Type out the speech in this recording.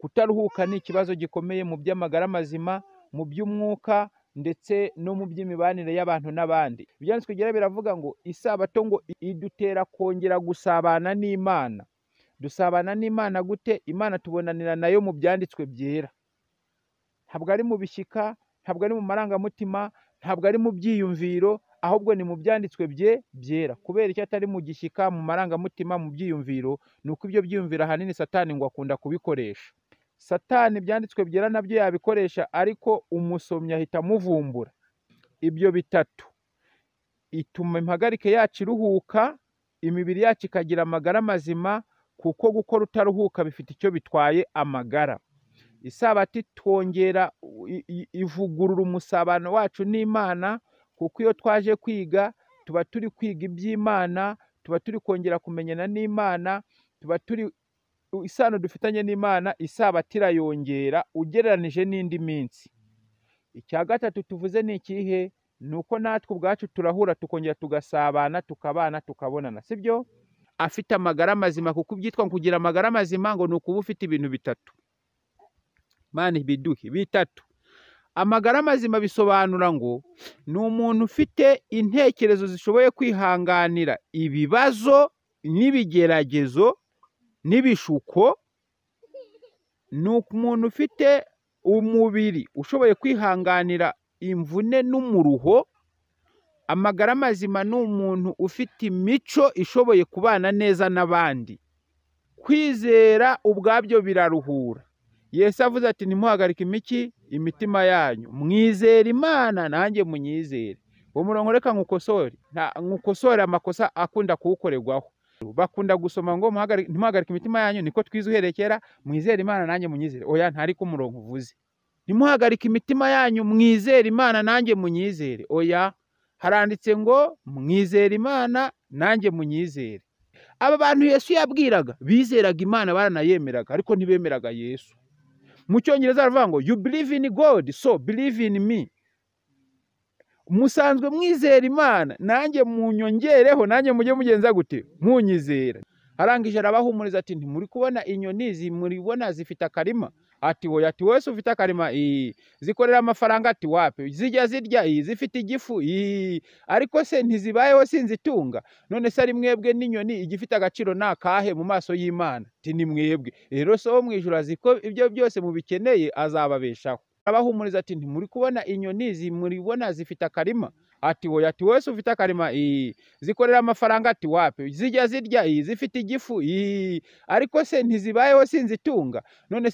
Kutaruhuka ni ikibazo gikomeye mu by'amagara mazima, mu by'umwuka ndetse no mu by'imibanire y'abantu n'abandi. Ibyanditswe byera biravuga ngo isabato ngo idutera kongera gusabana n'Imana. Dusabana n'Imana gute? Imana tubonanira nayo mu byanditswe byera. Ntabwo ari mu bishyika, ntabwo ari mu marangamutima, ntabwo ari mu byiyumviro, ahubwo ni mu byanditswe byera. Kubera icyo atari mu gishyika, mu marangamutima, mu byiyumviro, ni uko ibyo byiyumviro ahanini Satani ngo akunda kubikoresha. Satani ibyanditswe byera nabyo yabikoresha, ariko umusomyi ahita amuvumbura. Ibyo bitatu ituma impagarike yacu iruhuka, imibiri yacu ikagira amagara mazima, kuko gukora utaruhuka bifite icyo bitwaye amagara. Isabato twongera ivugurura umusabano wacu n'Imana, kuko iyo twaje kwiga tuba turi kwiga iby'Imana, tuba turi kongera kumenyana n'Imana, tuba turi isano dufitanye n'Imana isabato irayongera ugereranije n'indi minsi. Icya gatatu tuvuze ni ikihe? Ni uko natwe ubwacu turahura tukongera tugasabana, tukabana, tukabonana, sibyo? Afite amagara mazima, kuko ibyitwa kugira amagara mazima ngo ni ukuba ufite ibintu bitatu. Mani biduhe bitatu. Amagara mazima bisobanura ngo ni umuntu ufite intekerezo zishoboye kwihanganira ibibazo n'ibigeragezo n'ibishuko. Ni umuntu ufite umubiri ushoboye kwihanganira imvune n'umuruho. Amagara mazima ni umuntu ufite imico ishoboye kubana neza n'abandi. Kwizera ubwabyo biraruhura. Yesu avuze ati ntimuhagarike imitima yanyu, mwizere Imana nanjye munyizere. Uwo murongo reka nkukosore amakosa akunda kuwukorerwaho. Bakunda gusoma ngo ntimuhagarike imitima yanyu, niko twize uhereye kera, mwizere Imana nanjye munyizere. Oya, ntari ko umurongo uvuze. Ntimuhagarike imitima yanyu, mwizere Imana nanjye munyizere. Oya, haranditse ngo mwizere Imana nanjye munyizere. Aba bantu Yesu yabwiraga bizeraga Imana, baranayemeraga, ariko ntibemeraga Yesu. Mu Cyongereza baravuga ngo you believe in God, so believe in me. Musanzwe mwizera Imana, nanjye munyongereho, nanjye mujye mugenza gute? Munyizera. Arangije arabahumuriza ati ntimuri kubona inyoni muribona zifite akarima? Ati wowe, ati wese ufite akarima zikorera amafaranga? Ati wape. Zijya zirya zifite igifu ariko se ntizibayeho sinzitunga? None se ari mwebwe n'inyoni igifite agaciro nakahe mu maso y'Imana? Ati ni mwebwe. Rero so mu ijuru aziko ibyo byose mubikeneye azababeshaho. Abahumuriza ati ntimuri kubona inyoni muribona zifite akarima? Ati wowe, ati wese ufite akarima zikorera amafaranga? Ati wape. Zijya zirya zifite igifu ariko se ntizibayeho sinzitunga? None